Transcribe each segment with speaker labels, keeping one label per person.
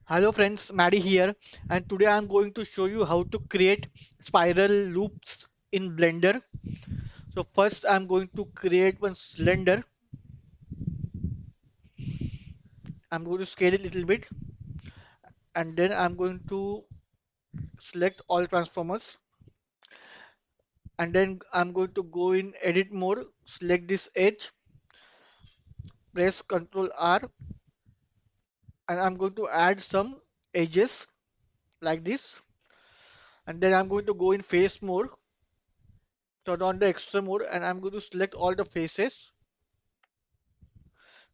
Speaker 1: Hello friends, Maddie here, and today I'm going to show you how to create spiral loops in Blender. So first I'm going to create one cylinder. I'm going to scale it a little bit, and then I'm going to select all transformers, and then I'm going to go in edit mode, select this edge, press Ctrl R, and I'm going to add some edges like this, and then I'm going to go in face mode, turn on the extra mode, and I'm going to select all the faces.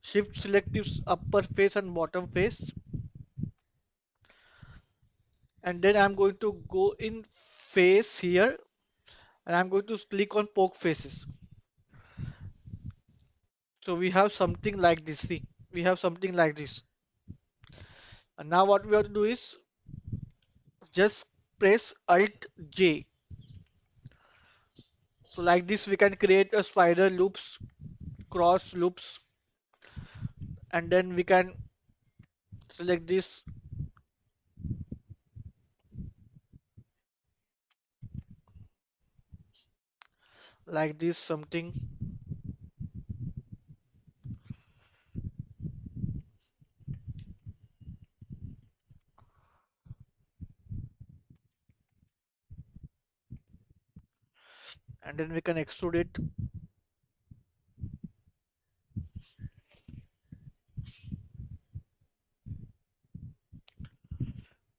Speaker 1: Shift select this upper face and bottom face, and then I'm going to go in face here, and I'm going to click on poke faces. So we have something like this. See, we have something like this. And now what we have to do is just press Alt J. So like this we can create a spider loops, cross loops, and then we can select this like this something, and then we can extrude it,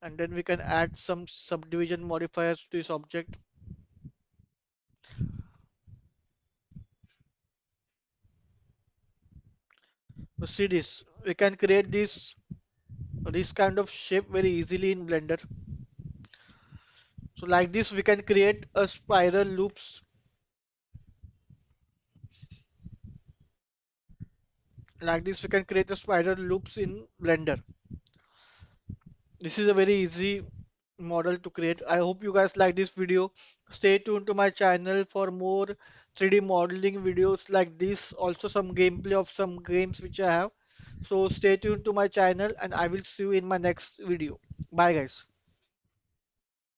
Speaker 1: and then we can add some subdivision modifiers to this object. So see this, we can create this kind of shape very easily in Blender. So like this we can create a spiral loops. Like this we can create a spiral loops in Blender. This is a very easy model to create. I hope you guys like this video. Stay tuned to my channel for more 3D modeling videos like this. Also some gameplay of some games which I have. So stay tuned to my channel and I will see you in my next video. Bye guys.